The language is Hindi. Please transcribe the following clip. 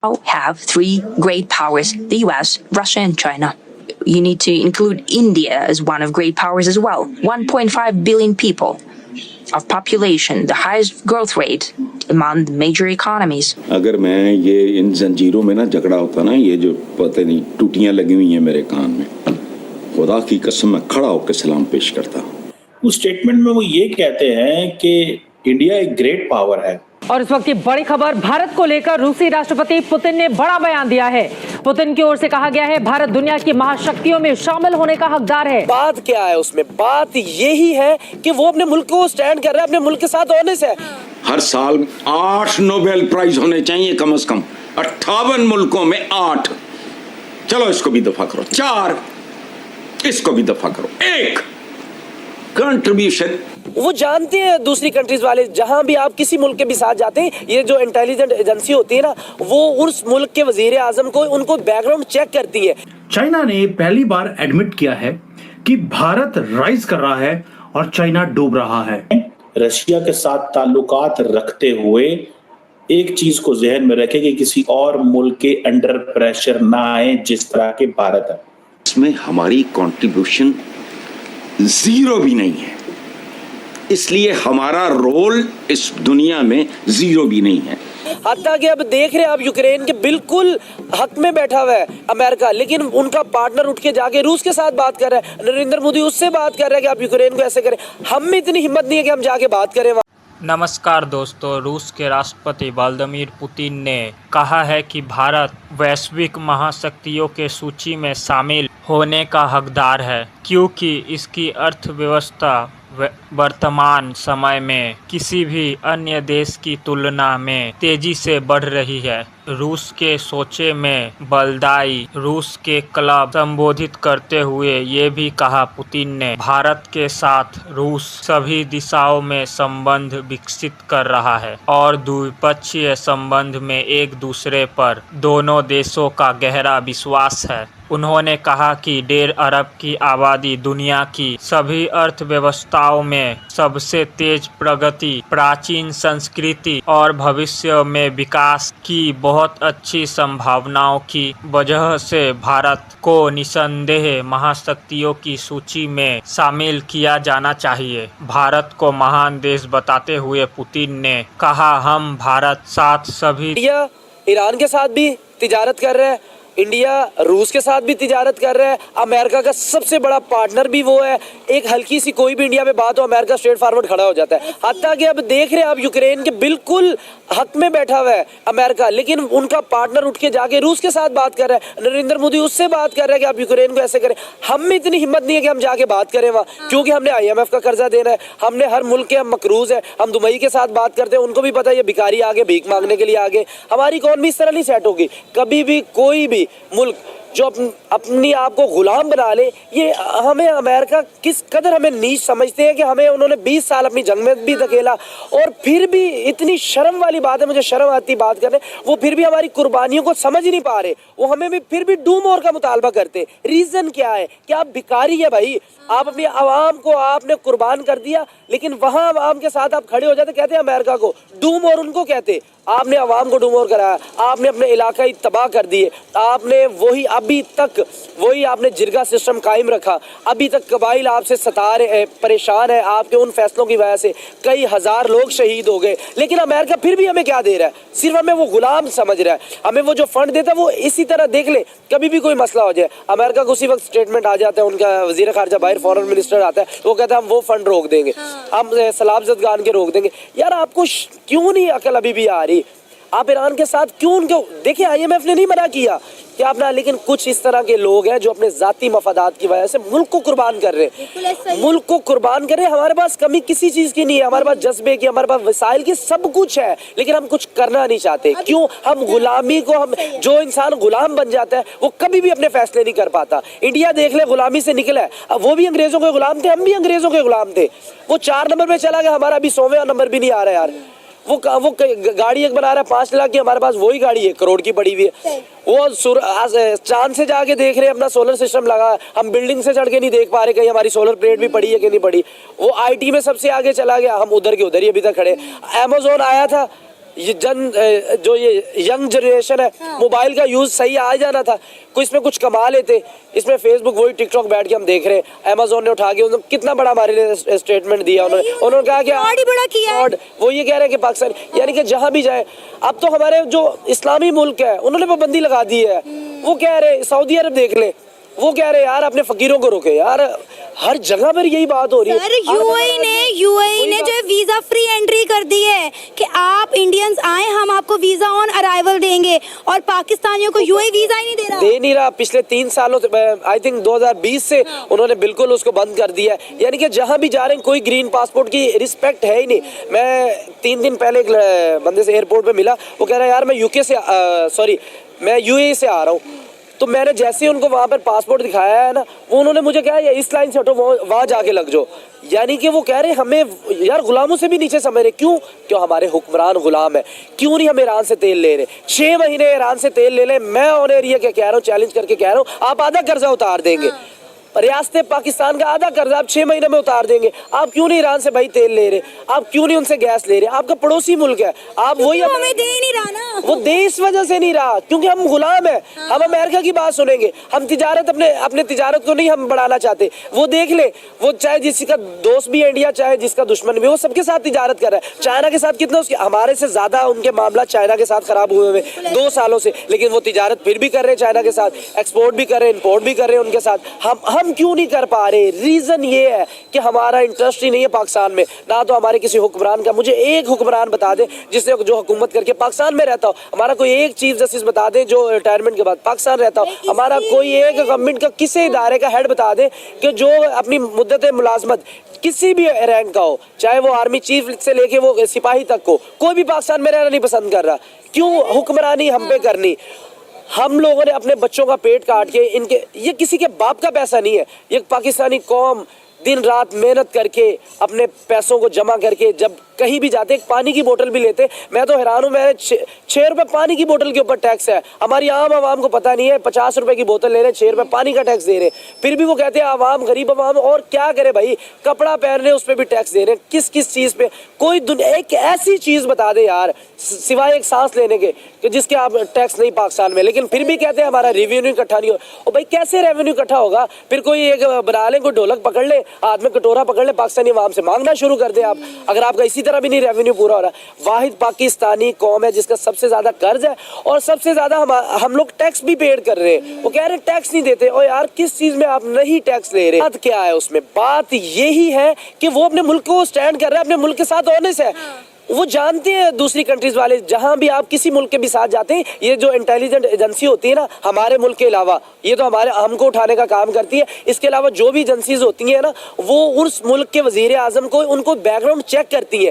now have three great powers, the US, Russia, and China. You need to include India as one of great powers as well. 1.5 billion people of population, the highest growth rate among the major economies. अगर मैं ये इन जंजीरों में ना झगड़ा होता ना, ये जो पता नहीं टूटियां लगी हुई हैं मेरे कान में, खुदा की कसम मैं खड़ा होकर सलाम पेश करता हूँ। उस स्टेटमेंट में वो ये कहते हैं कि इंडिया एक ग्रेट पावर है। और इस वक्त की बड़ी खबर भारत को लेकर रूसी राष्ट्रपति पुतिन ने बड़ा बयान दिया है। पुतिन की ओर से कहा गया है भारत दुनिया की महाशक्तियों में शामिल होने का हकदार है। बात क्या है उसमें? बात यही है कि वो अपने मुल्क को स्टैंड कर रहा है, अपने मुल्क के साथ ऑनेस्ट है। हर साल 8 नोबेल प्राइज होने चाहिए कम से कम, 58 मुल्कों में 8। चलो इसको भी दफा करो, 4 इसको भी दफा करो, 1 कंट्रीब्यूशन। वो जानते हैं दूसरी कंट्रीज वाले, जहां भी आप किसी मुल्क के भी साथ जाते हैं, ये जो इंटेलिजेंट एजेंसी होती है ना, वो उस मुल्क के वजीर आजम को उनको बैकग्राउंड चेक करती है। चाइना ने पहली बार एडमिट किया है कि भारत राइज कर रहा है और चाइना डूब रहा है। रशिया के साथ ताल्लुकात रखते हुए एक चीज को जहन में रखें कि किसी और मुल्क के अंडर प्रेशर ना आए जिस तरह के भारत है। इसमें हमारी कंट्रीब्यूशन 0 भी नहीं है, इसलिए हमारा रोल इस दुनिया में 0 भी नहीं है। हत्ता कि अब देख रहे हैं आप यूक्रेन के बिल्कुल हक में बैठा हुआ है अमेरिका, लेकिन उनका पार्टनर उठ के जाके रूस के साथ बात कर रहा है। नरेंद्र मोदी उससे बात कर रहा है कि आप यूक्रेन को ऐसे करें। हम में इतनी हिम्मत नहीं है कि हम जाके बात करें। नमस्कार दोस्तों, रूस के राष्ट्रपति व्लादिमीर पुतिन ने कहा है कि भारत वैश्विक महाशक्तियों के सूची में शामिल होने का हकदार है, क्योंकि इसकी अर्थव्यवस्था वर्तमान समय में किसी भी अन्य देश की तुलना में तेजी से बढ़ रही है। रूस के सोचे में बलदाई रूस के क्लब संबोधित करते हुए ये भी कहा पुतिन ने भारत के साथ रूस सभी दिशाओं में संबंध विकसित कर रहा है और द्विपक्षीय संबंध में एक दूसरे पर दोनों देशों का गहरा विश्वास है। उन्होंने कहा कि 1.5 अरब की आबादी दुनिया की सभी अर्थव्यवस्थाओं में सबसे तेज प्रगति, प्राचीन संस्कृति और भविष्य में विकास की बहुत अच्छी संभावनाओं की वजह से भारत को निसंदेह महाशक्तियों की सूची में शामिल किया जाना चाहिए। भारत को महान देश बताते हुए पुतिन ने कहा, हम भारत साथ सभी इंडिया ईरान के साथ भी तिजारत कर रहा है, इंडिया रूस के साथ भी तिजारत कर रहा है। अमेरिका का सबसे बड़ा पार्टनर भी वो है। एक हल्की सी कोई भी इंडिया में बात हो, अमेरिका स्ट्रेट फॉरवर्ड खड़ा हो जाता है। हत्ता कि अब देख रहे हैं आप यूक्रेन के बिल्कुल हक में बैठा हुआ है अमेरिका, लेकिन उनका पार्टनर उठ के जाके रूस के साथ बात कर रहा है। नरेंद्र मोदी उससे बात कर रहा है कि आप यूक्रेन को ऐसे करें। हम में इतनी हिम्मत नहीं है कि हम जाके बात करें वहाँ, क्योंकि हमने IMF का कर्जा देना है, हमने हर मुल्क के हम मकरूज है। हम दुबई के साथ बात करते हैं, उनको भी पता है ये भिखारी आगे भीख मांगने के लिए आगे। हमारी इकॉनमी इस तरह नहीं सेट होगी कभी भी। कोई भी मुल्क जो अपनी आप को गुलाम बना ले, ये हमें अमेरिका किस कदर हमें नीच समझते हैं कि हमें उन्होंने 20 साल अपनी जंग में भी धकेला, और फिर भी इतनी शर्म वाली बात है, मुझे शर्म आती बात करने, वो फिर भी हमारी कुर्बानियों को समझ ही नहीं पा रहे। वो हमें भी फिर भी डू मोर का मुतालबा करते। रीजन क्या है कि आप भिखारी है भाई, आप अपनी आवाम को आपने कुर्बान कर दिया, लेकिन वहां आवाम के साथ आप खड़े हो जाते, कहते हैं अमेरिका को डू मोर, उनको कहते आपने आवाम को डूमोर कराया, आपने अपने इलाका ही तबाह कर दिए, आपने वही अभी तक वही आपने जिरगा सिस्टम कायम रखा, अभी तक कबाइल आपसे सता रहे, परेशान है आपके उन फैसलों की वजह से। कई हजार लोग शहीद हो गए, लेकिन अमेरिका फिर भी हमें क्या दे रहा है? सिर्फ हमें वो गुलाम समझ रहा है। हमें वो जो फंड देता है वो इसी तरह देख ले, कभी भी कोई मसला हो जाए अमेरिका को उसी वक्त स्टेटमेंट आ जाता है, उनका वजीर खारजा बाहर फॉरेन मिनिस्टर आता है, वो कहता है हम वो फंड रोक देंगे, हम सलाब जदगान के रोक देंगे। यार आपको क्यों नहीं अकल अभी भी आ रही? आप ईरान के साथ क्यों उनके देखिए, IMF ने नहीं मना किया कि आप ना, लेकिन कुछ इस तरह के लोग हैं जो अपने जाती मफादात की वजह से मुल्क को कुर्बान कर रहे हैं, मुल्क को कुर्बान कर रहे हैं। हमारे पास कमी किसी चीज की नहीं है, हमारे पास जज्बे की, हमारे पास वसाइल की, सब कुछ है, लेकिन हम कुछ करना नहीं चाहते। क्यों? हम गुलामी को, हम जो इंसान गुलाम बन जाता है वो कभी भी अपने फैसले नहीं कर पाता। इंडिया देख ले, गुलामी से निकला है, अब वो भी अंग्रेजों के गुलाम थे, हम भी अंग्रेजों के गुलाम थे। वो 4 नंबर पे चला गया, हमारा अभी 100वें नंबर भी नहीं आ रहा यार। वो गाड़ी एक बना रहा है 5 लाख की, हमारे पास वही गाड़ी 1 करोड़ की पड़ी हुई है। वो चांद से जाके देख रहे हैं, अपना सोलर सिस्टम लगा, हम बिल्डिंग से चढ़ के नहीं देख पा रहे कहीं हमारी सोलर प्लेट भी पड़ी है कि नहीं पड़ी। वो IT में सबसे आगे चला गया, हम उधर के उधर ही अभी तक खड़े। अमेज़न आया था, जो ये यंग जनरेशन है, मोबाइल का यूज सही आ जाना था, कोई इसमें कुछ कमा लेते। इसमें फेसबुक वही टिकटॉक बैठ के हम देख रहे हैं। अमेजोन ने उठा के उन्होंने कितना बड़ा हमारे लिए स्टेटमेंट दिया, उन्होंने कहा कि बड़ा किया है। वो ये कह रहे हैं कि पाकिस्तान यानी कि जहां भी जाए, अब तो हमारे जो इस्लामी मुल्क है उन्होंने पाबंदी लगा दी है। वो कह रहे सऊदी अरब देख ले, वो कह रहे यार अपने फकीरों को रोके। यार हर जगह पर यही बात हो रही है। यूएई ने जो वीजा फ्री एंट्री कर दी है कि आप इंडियंस आए, हम आपको वीजा ऑन अराइवल देंगे, और पाकिस्तानियों को यूएई वीजा ही नहीं दे रहा। पिछले 3 सालों से, आई थिंक 2020 से उन्होंने बिल्कुल उसको बंद कर दिया है। यानी कि जहां भी जा रहे हैं कोई ग्रीन पासपोर्ट की रिस्पेक्ट है ही नहीं। मैं 3 दिन पहले एक बंदे से एयरपोर्ट पे मिला, वो कह रहा है यार मैं यूएई से आ रहा हूँ। तो मैंने जैसे ही उनको वहाँ पर पासपोर्ट दिखाया है ना, वो उन्होंने मुझे कहा इस लाइन से हटो, वहाँ जाके लग जाओ। यानी कि वो कह रहे हमें यार गुलामों से भी नीचे समझ रहे। क्यों हमारे हुक्मरान गुलाम है? क्यों नहीं हम ईरान से तेल ले रहे? 6 महीने ईरान से तेल ले लें। मैं ऑन एरिया क्या कह रहा हूँ, चैलेंज करके कह रहा हूँ, आप आधा कर्जा उतार देंगे। रियासत पाकिस्तान का आधा कर्जा आप 6 महीने में उतार देंगे। आप क्यों नहीं ईरान से भाई तेल ले रहे? आप क्यों नहीं उनसे गैस ले रहे? आपका पड़ोसी मुल्क है, आप वही हमें दे नहीं रहा ना। वो दे इस वजह से नहीं रहा क्योंकि हम गुलाम है। हम अमेरिका की बात सुनेंगे, हम तिजारत अपने तिजारत को नहीं हम बढ़ाना चाहते। वो देख ले, वो चाहे जिसका दोस्त भी है इंडिया, चाहे जिसका दुश्मन भी, वो सबके साथ तिजारत कर रहा है। चाइना के साथ कितना उसके, हमारे से ज्यादा उनके मामला चाइना के साथ खराब हुए हुए 2 सालों से, लेकिन वो तिजारत फिर भी कर रहे हैं चाइना के साथ, एक्सपोर्ट भी कर रहे हैं, इम्पोर्ट भी कर रहे हैं उनके साथ। हम क्यों नहीं कर पा रहे? रीजन ये है कि हमारा इंटरेस्ट ही नहीं है पाकिस्तान में, ना तो हमारे किसी हुक्मरान का। मुझे एक हुक्मरान बता दे जिसने जो हुकूमत करके पाकिस्तान में रहता हो। हमारा कोई एक चीफ जस्टिस बता दे जो रिटायरमेंट के बाद पाकिस्तान रहता हो। हमारा कोई एक गवर्नमेंट का किसी इदारे का हेड बता दे कि जो अपनी मुद्दत मुलाजमत किसी भी रैंक का हो, चाहे वो आर्मी चीफ से लेके वो सिपाही तक को, कोई भी पाकिस्तान में रहना नहीं पसंद कर रहा। क्यों हुक्मरानी हम पे करनी? हम लोगों ने अपने बच्चों का पेट काट के ये किसी के बाप का पैसा नहीं है। ये पाकिस्तानी कौम दिन रात मेहनत करके अपने पैसों को जमा करके जब कहीं भी जाते, एक पानी की बोतल भी लेते, मैं तो हैरान हूँ, मैंने 6 रुपए पानी की बोतल के ऊपर टैक्स है। हमारी आम आवाम को पता नहीं है, 50 रुपए की बोतल ले रहे, 6 रुपए पानी का टैक्स दे रहे, फिर भी वो कहते हैं आवाम गरीब आवाम। और क्या करे भाई, कपड़ा पहन रहे उस पर भी टैक्स दे रहे हैं। किस चीज पे? कोई एक ऐसी चीज बता दे यार, सिवाय एक सांस लेने के, कि जिसके आप टैक्स नहीं पाकिस्तान में, लेकिन फिर भी कहते हैं हमारा रेवेन्यू इकट्ठा नहीं हो। और भाई कैसे रेवेन्यू इकट्ठा होगा? फिर कोई एक बना ले, कोई ढोलक पकड़ ले, हाथ में कटोरा पकड़ ले, पाकिस्तानी आवाम से मांगना शुरू कर दे आप, अगर आपका इसी तरह भी नहीं रेवेन्यू पूरा हो रहा। वाहिद पाकिस्तानी कौम है जिसका सबसे ज्यादा कर्ज है और सबसे ज्यादा हम लोग टैक्स भी पेड कर रहे हैं। वो कह रहे हैं टैक्स नहीं देते। और यार किस चीज में आप नहीं टैक्स ले रहे? बात क्या है उसमें? बात यही है कि वो अपने मुल्क को स्टैंड कर रहे हैं, अपने मुल्क के साथ ऑनेस्ट है। वो जानते हैं दूसरी कंट्रीज वाले, जहां भी आप किसी मुल्क के भी साथ जाते हैं, ये जो इंटेलिजेंट एजेंसी होती है ना हमारे मुल्क के अलावा, ये तो हमको उठाने का काम करती है। इसके अलावा जो भी एजेंसीज होती हैं ना, वो उस मुल्क के वजीर आजम को उनको बैकग्राउंड चेक करती है।